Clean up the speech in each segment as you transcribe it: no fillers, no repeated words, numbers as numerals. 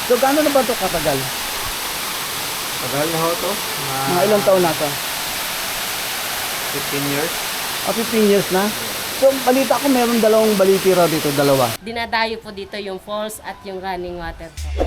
So, gaano na ba ito katagal? Tagal na ho to. Mga ilang taon na ito? 15 years. 15 years na? So, balita ko meron dalawang baliti raw dito, dalawa. Dinadayo po dito yung falls at yung running water po.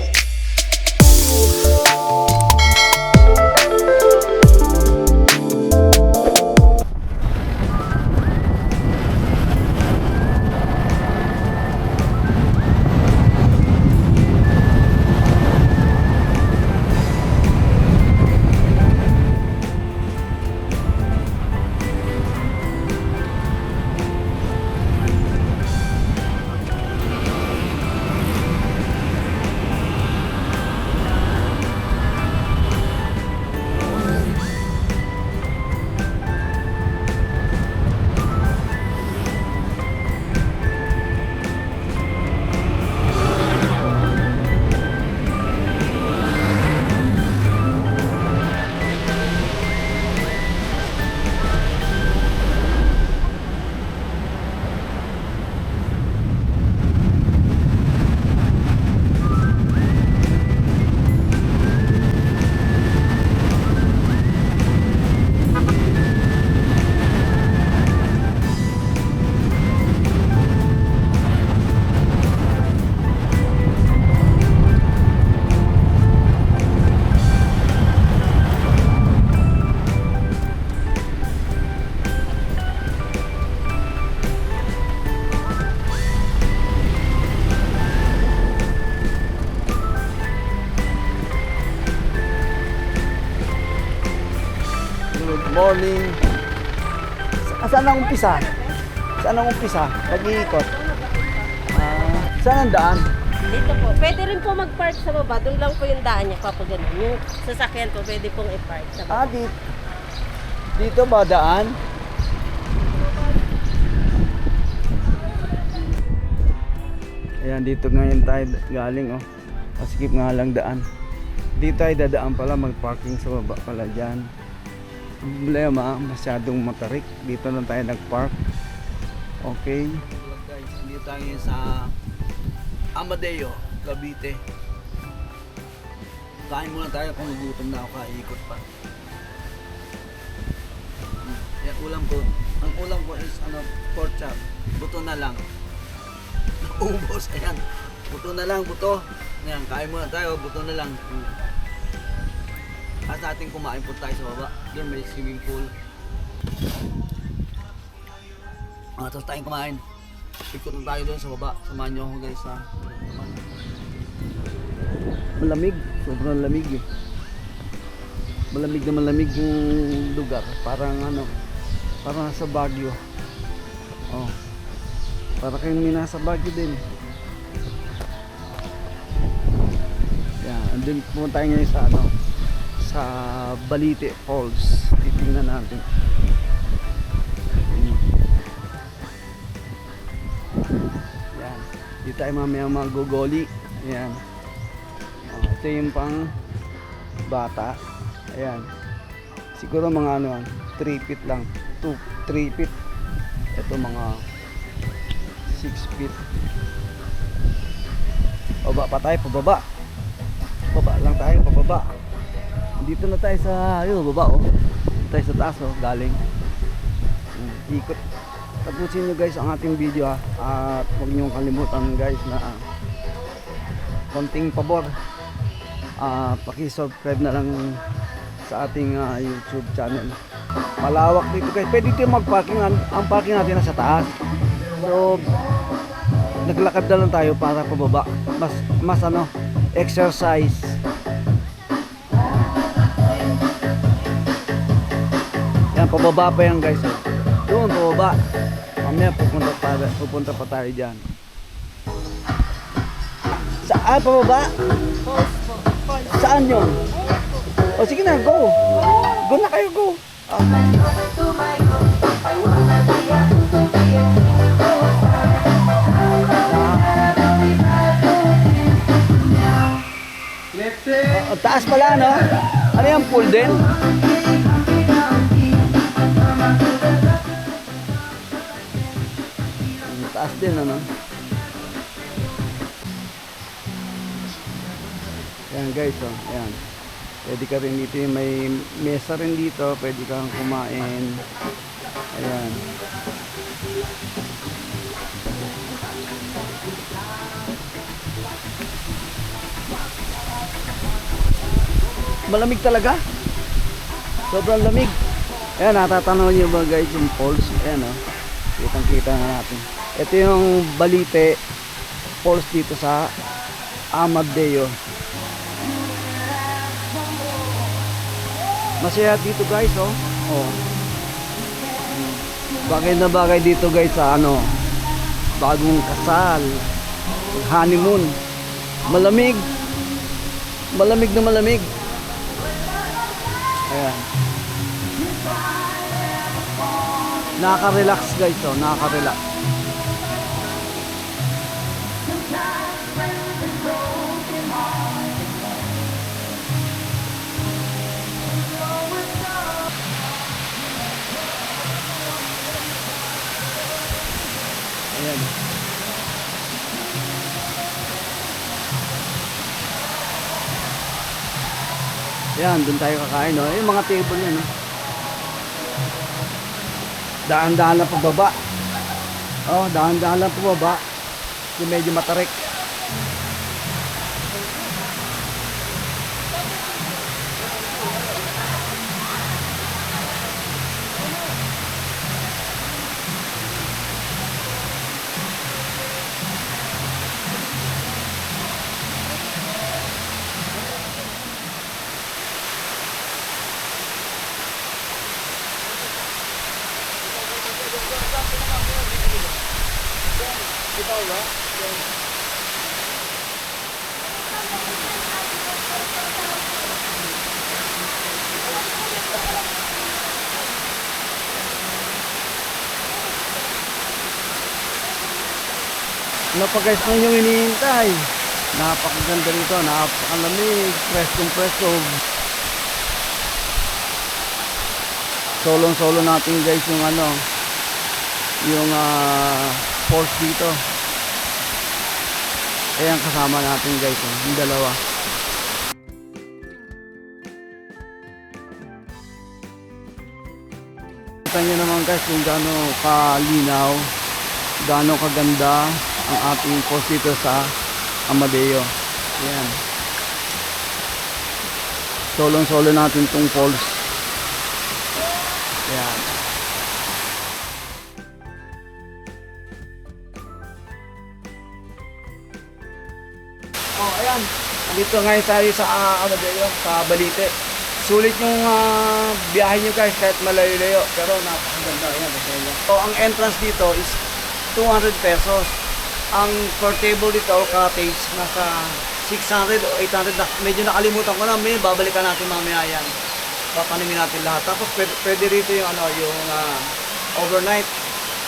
Good morning. Saan ang umpisa? Saan ang umpisa? Pag-iikot. Saan ang daan? Dito po. Pwede rin po mag-park sa baba. Doon lang po yung daan niya, papaganon. Yung sasakyan po, pwede pong i-park sa baba. Dito ba daan? Ayan, dito ngayon tayo galing, oh. Paskip nga lang daan. Dito tayo dadaan pala, mag-parking sa baba pala dyan. Problema, masyadong matarik. Dito lang tayo nag-park. Okay. Guys, dito tayo sa Amadeo, Cavite. Kain muna tayo kung gutom na ako, kaikot pa. Yan, ulam ko. Ang ulam ko is pork chop. Buto na lang. Ubos, ayan. Buto na lang, buto. Ayan, kain muna tayo, buto na lang. At natin kumain po tayo sa baba. Doon may swimming pool. Tapos tayong kumain. Ikot na tayo doon sa baba. Samahan nyo ako guys ha. Malamig. Sobrang lamig eh. Malamig na malamig yung lugar. Parang parang nasa Baguio. Oh. Para kayong may nasa Baguio din. Yan. Andun pumunta tayo ngayon sa Balite Falls. Titingnan natin. Yan. Dito tayo mamaya mag-gogoli. Ayan. Ito yung pang bata. Ayan. Siguro mga 3 feet lang. 3 feet. Ito mga 6 feet. Baba pa tayo, pababa. Baba lang tayo, pababa. Dito na tayo sa baba oh. Tayo sa taas oh, galing. Ikot. Tapusin nyo guys ang ating video ha. At huwag nyo kalimutan guys na konting pabor. Paki-subscribe na lang sa ating YouTube channel. Malawak dito guys. Pwede dito mag-parking. Ang parking natin nasa taas. So naglakad na lang tayo para pababa. Mas exercise. Yan, pababa pa yan guys. Doon, pababa. Mamaya pupunta pa tayo dyan. Saan, pababa? Saan yun? O sige na, go. Go na kayo, go. Taas pala, no? Ano yung pool din? Taas din, ano? Ayan guys, oh. Ayan. Pwede ka rin dito, may mesa rin dito, pwede kang kumain. Ayan. Malamig talaga. Sobrang lamig. Ayan, natatanaw niyo ba guys yung falls? Ayan oh. Kitang-kita na natin. Ito yung Balite Falls dito sa Amadeo. Masaya dito guys oh. Oh. Bagay na bagay dito guys sa ano, bagong kasal, honeymoon. Malamig. Malamig na malamig. Ayan. Nakaka-relax guys oh, nakaka-relax. Ayan. Ayan, doon tayo kakain, no? Yung mga table yan, no? Daan-daan lang pababa. Oh, daan-daan lang pababa. Yung medyo matarik. Ano pa guys nung yung hinihintay? Napakaganda rito, napakalamig, preskong presko. Solong-solo natin guys yung ano, yung falls dito. Ayan kasama natin guys, yung dalawa. Kita nyo naman guys kung gaano kalinaw, gaano kaganda ang ating falls dito sa Amadeo. Ayan. Solong-solo natin tong falls. Ayan. Oh, ayan. Dito ngayon tayo sa Amadeo, sa Balite. Sulit yung biyahe nyo guys kahit malayo-layo, pero napakaganda. Ayan, so, ang entrance dito is 200 pesos. Ang per table dito, cottage, nasa 600 o 800 na. Medyo nakalimutan ko na, may babalikan natin mamaya yan. Papaningin natin lahat. Tapos pwede rito yung ano, yung overnight.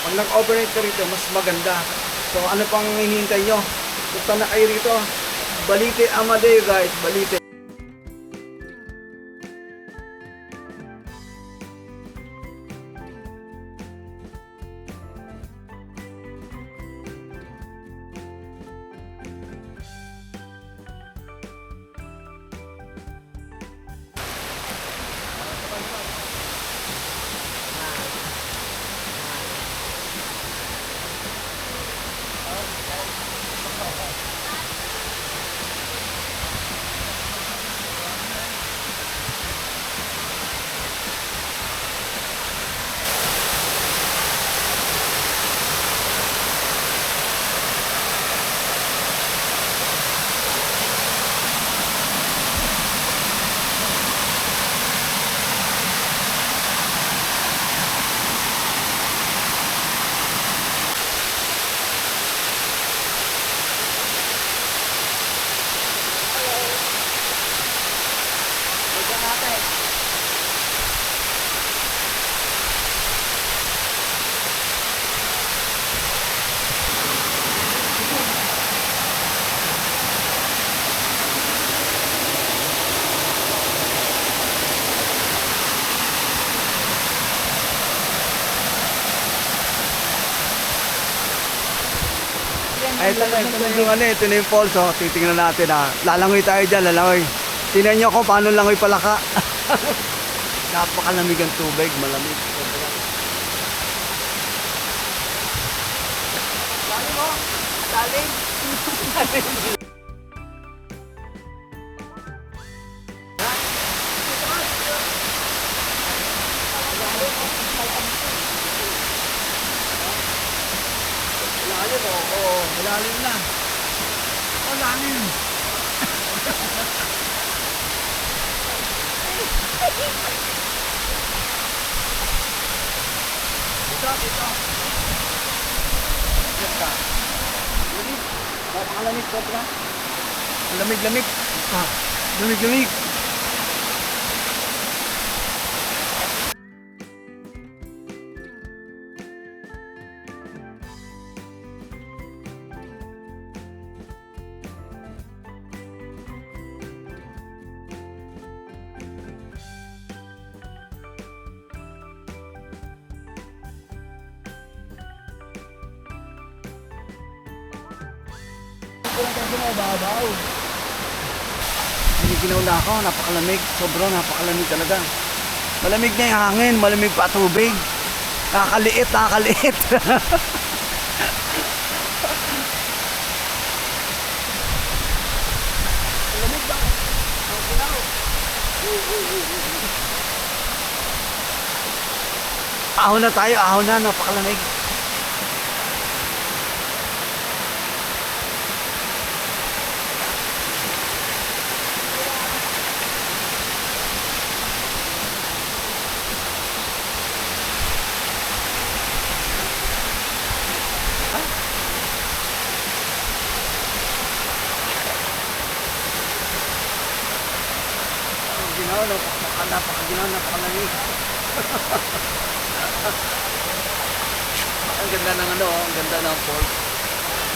Pag nag-overnight ka rito, mas maganda. So ano pang hinihintay nyo? Punta na kayo rito. Balite Amadeo guys, Balite. Ay, ito na yung ano, ito na yung falls, oh. Titingnan natin, lalangoy tayo dyan, lalangoy. Tingnan nyo ko paano langoy palaka. Napakalamig ang tubig, malamig. Lalim mo, lalim. Lalim mo, oo, malalim na. Oh, lalim. Ito. Lamig. Napakalamig, sobra. Lamig-lamig. Lamig-lamig. Ginaw na ako, napakalamig. Sobrang napakalamig talaga. Malamig na yung hangin, malamig pa tubig. Nakakaliit. Malamig ba? Ang ginaw. Ahon na tayo, ahon na, napakalamig. Napakalamig. Ang ganda ng ang ganda ng falls.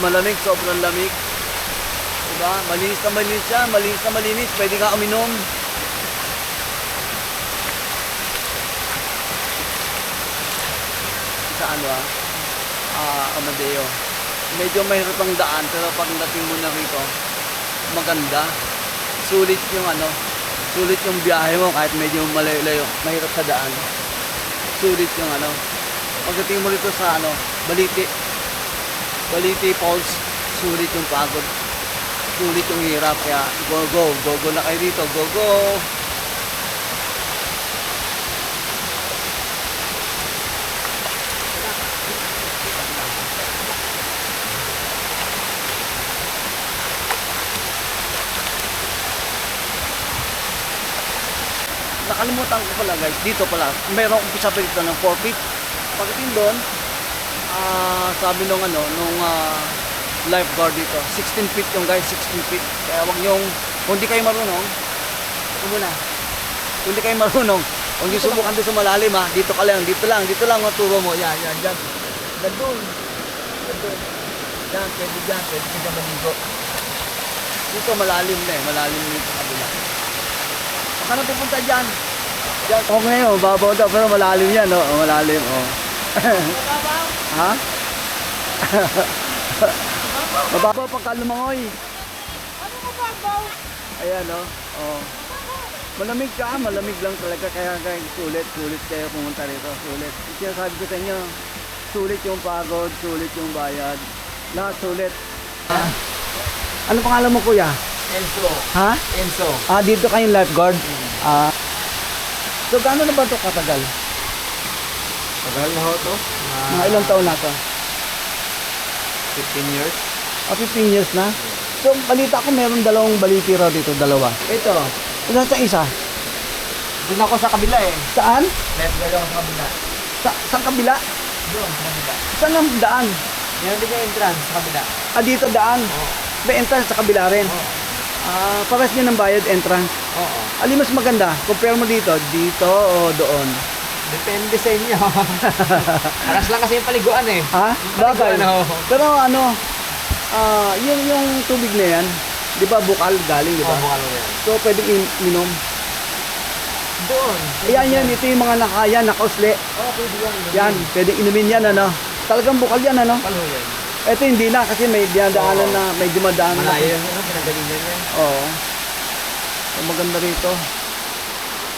Malamig, sobrang lamig. Diba? Malinis na malinis siya, malinis na malinis. Pwede ka uminom. Sa Amadeo. Medyo mahirap ang daan, pero pag dating mo na rito, maganda. Sulit yung sulit yung biyahe mo kahit medyo malayo-layo, mahirap sa daan. Sulit yung pagdating mo rito sa Baliti Falls, sulit yung pagod. Sulit yung hirap, kaya go na kayo dito, go. Nakalimutan ko pala guys, dito pala, mayroong umpisa pa dito ng 4 feet. Pagdating doon, sabi nung lifeguard dito, 16 feet yung guys, 16 feet. Kaya wag yung, kung di kayo marunong, kung di kayo marunong, kung di subukan doon sa malalim dito lang, maturo mo, yan, dyan. Doon. Yan, pwede ka maligo. Dito malalim na malalim dito sa kabila. Baka na pupunta dyan. Okay ngayon, babaw daw, pero malalim yan, malalim, Mababaw? Ha? Mababaw pagka lumangoy. Ano mababaw? Ayan, malamig lang talaga, kaya sulit kayo pumunta rito, sulit. Sinasabi ko sa inyo, sulit yung pagod, sulit yung bayad, lahat sulit. Ano pangalan mo, kuya? Enzo. Ha? Enzo. Dito kayong lifeguard? So, gaano na ba ito katagal? Tagal na ho to. Mga ilang taon na ito? 15 years. 15 years na? So, balita ko meron dalawang baliti raw dito, dalawa. Ito. Ilan sa isa? Doon ako sa kabila Saan? Left ako sa kabila. Sa kabila? Doon, sa kabila. Saan ang daan? Yan din yung entrance sa kabila. Dito daan? May entrance sa kabila rin? Pares niya ng bayad entrance? Oo. Alin mas maganda? Compare mo dito o doon? Depende sa inyo. Paras lang kasi yung paliguan Ha? Bagay. Pero yung tubig na yan, di ba bukal galing, di ba? bukal yan. So pwedeng minom? Doon. Ayan, ito yung mga nakausli. Pwede yan. Yan, pwedeng inumin yan, Talagang bukal yan, Palo yan. Ito hindi na kasi may dinadaanan na, may dumadaan na. Malayo yung ano, pinagalingan yan. Oo. So, maganda rito.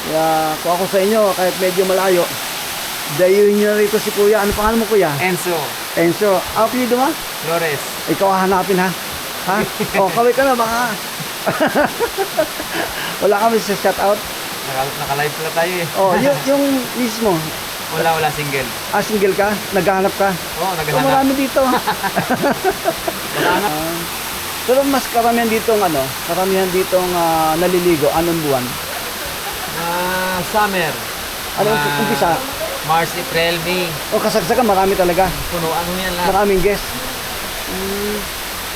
Kaya kung ako sa inyo, kahit medyo malayo, dayuhin nyo rito si Kuya. Ano pangalan mo, Kuya? Enzo Enzo. Apelido mo? Flores. Ikaw hahanapin, ha? Ha? O, kaway ka na, baka. Wala kami sa shoutout. Naka-live pala tayo eh. Oh, yung mismo. Wala, single. Single ka? Naghahanap ka? Oo, So, naghahanap. marami dito. Naghahanap. Pero mas karamihan dito naliligo. Anong buwan? Summer. Anong umpisa? March, April, May. O kasagsagan, marami talaga. Punuan mo yan lahat. Maraming guest.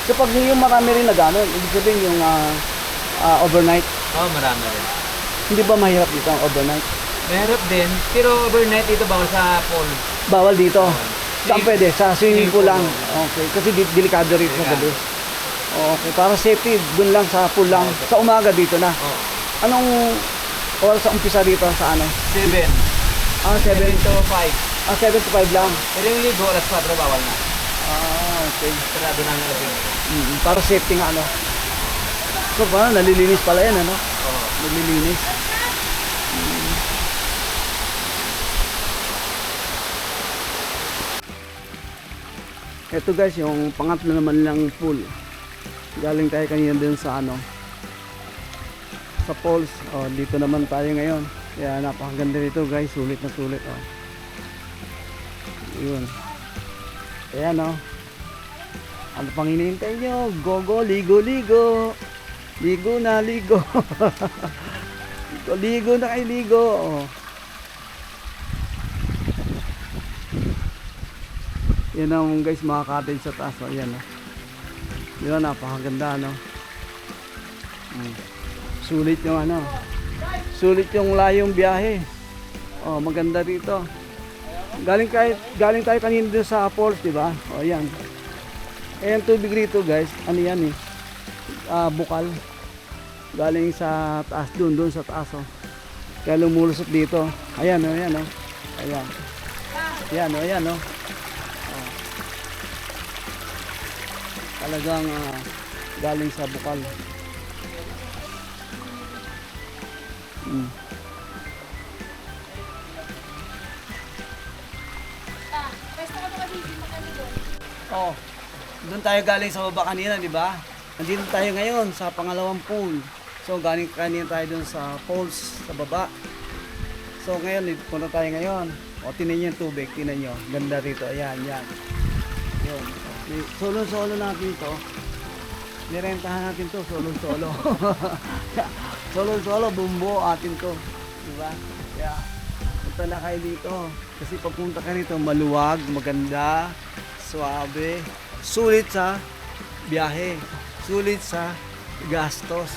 So pag yung marami rin nagano, ibig sabihin yung overnight, Oo, marami rin. hindi ba mahirap dito ang overnight? Mahirap din. Pero overnight dito bawal sa pool. Bawal dito. Saan pwede? Sa swimming pool lang. Swimming Okay. Kasi delikado rin sa gabi. Delikado. Okay. Para safety, dun lang sa pool lang. Sa umaga dito na. Oo. Anong oras sa umpisa dito sa ano? 7. 7 to 5. 7 to 5 lang. Pero yung ligo, alas 4 bawal na. Okay. Sarado na ang lasing. Para safety nga ano. So parang nalilinis pala yan ano? Oo. Nalilinis. Ito guys, yung pangatlo naman lang pool. Galing tayo kanina din sa ano, sa falls. Dito naman tayo ngayon. Kaya napakaganda dito guys, sulit na sulit. Yun. Ayan ano pang hinihintay nyo? Go go, ligo ligo. Ligo na ligo. Ligo na kayo ligo. Yan ang guys, mga cottage sa taas. Ayan yun, napakaganda sulit yung sulit yung layong biyahe. Maganda dito. Galing tayo kanina dun sa falls, di ba? Ayan. Ayan tubig rito guys. Ano yan bukal. Galing sa taas doon sa taas Kaya lumulusot dito. Ayan ayan. Ayan talagang galing sa bukal. Doon tayo galing sa baba kanina, di ba? Nandito tayo ngayon sa pangalawang pool. So galing kanina tayo doon sa falls sa baba. So ngayon, punta tayo ngayon. Tinan niyo yung tubig, tinan niyo. Ganda rito. Ayan. Yun. Solo natin to. Nirentahan natin to, solo. Solo, bumbo atin to. Diba? Kaya, punta na kayo dito. Kasi pagpunta ka rito, maluwag, maganda, suabe. Sulit sa biyahe. Sulit sa gastos.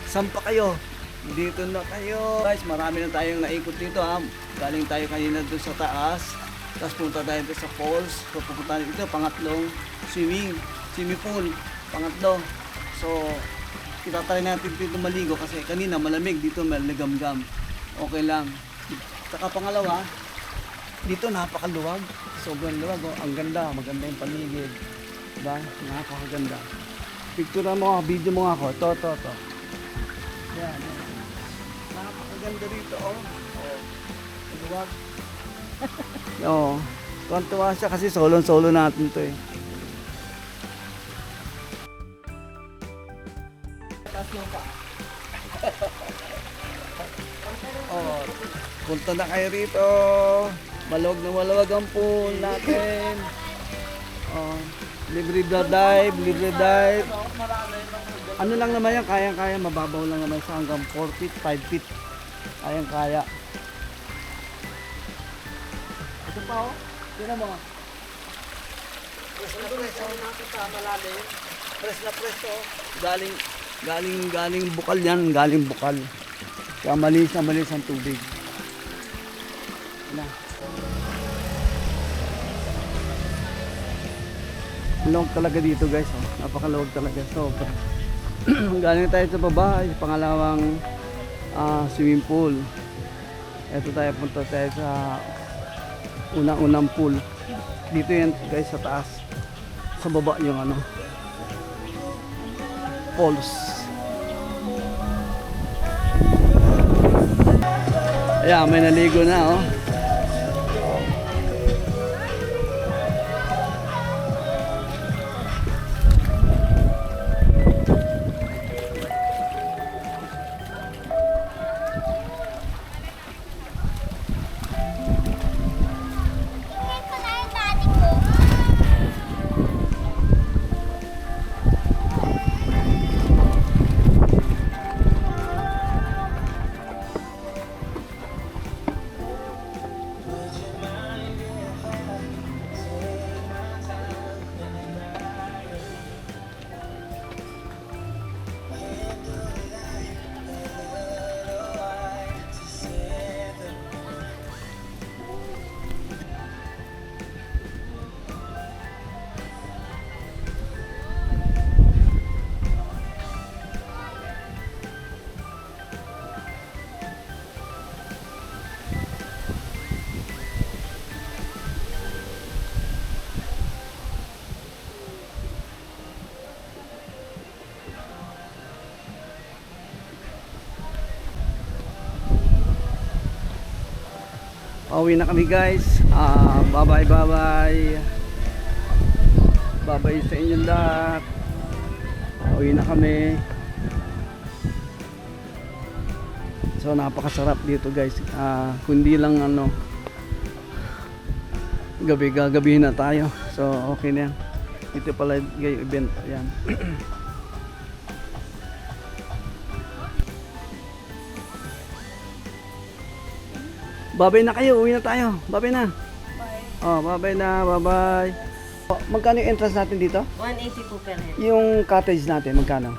Saan pa kayo? Dito na kayo. Guys, marami na tayong naikot dito Galing tayo kanina doon sa taas. Tapos punta tayo sa falls. So pupunta dito, pangatlong swimming pool. Pangatlo. So, itatry natin dito maligo kasi kanina malamig, dito maligamgam. Okay lang. Saka pangalawa, dito napakaluwag. Sobrang luwag. Ang ganda, maganda yung paligid. Diba? Napakaganda. Picture mo, video mo ako. Ito. Yan. Napakaganda dito. Luwag. Tuwan-tuwa siya kasi solo natin to Punta na kayo rito. Maluwag ang pool natin. Libre dive. Ano lang naman yan, kaya mababaw lang naman sa hanggang 4 feet, 5 feet. Kaya. Ito pa Tingnan mo. Press na press Galing bukal yan, galing bukal. Kaya malinis ang tubig. Lawag talaga dito guys, napakalawag talaga. So, galing tayo sa baba, pangalawang swimming pool. Ito tayo, punta tayo sa unang pool. Dito yan guys sa taas. Sa baba yung ano, falls. Ayan, may naligo na oh. Pauwi na kami guys. Bye bye sa inyong lahat. Pauwi na kami. So napakasarap dito guys. Kundi lang ano, gabi-gabihin na tayo. So okay na yan. Ito pala yung event. Ayan. Babay na kayo, uwi na tayo. Babay na. Bye. Oh, babay na, bye-bye. Oh, magkano yung entrance natin dito? 180 po per head. Yung cottage natin, magkano?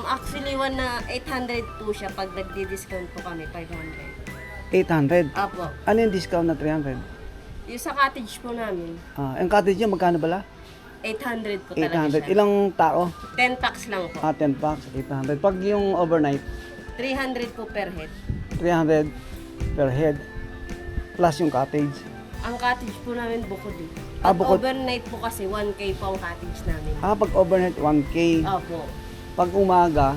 Actually, 800 po siya. Pag nagdi-discount po kami, 500. 800. Apo. Ano yung discount na 300? Yung sa cottage po namin, Yung cottage nyo, magkano pala? 800 po talaga 800. siya. Ilang tao? 10 packs lang po. 10 packs, 800. Pag yung overnight, 300 po per head. 300 per head. Plus yung cottage. Ang cottage po namin bukod eh. Pag Bukod. overnight po kasi 1K po ang cottage namin. Pag overnight, 1K. Opo. Pag umaga,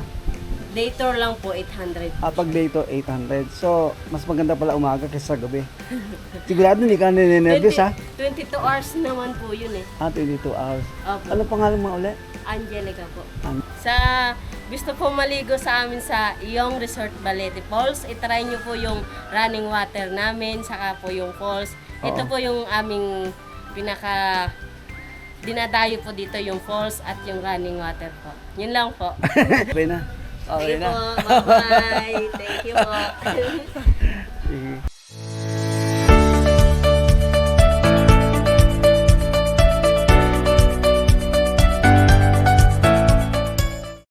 Day tour lang po, 800. pag dito, 800. So, mas maganda pala umaga kaysa gabi. Sigurado hindi ka ninenervyos ha? 22 hours naman po yun eh. 22 hours. Opo. Ano pangalan mo ulit? Angelica po. An- Sa gusto po maligo sa amin sa Iyong Resort Balete Falls, itry nyo po yung running water namin, saka po yung falls. Ito Oo. po yung aming pinaka dinadayo po dito yung falls at yung running water po. Yun lang po. Okay na. Okay Thank you na. po. Bye-bye. Thank you po. Sige.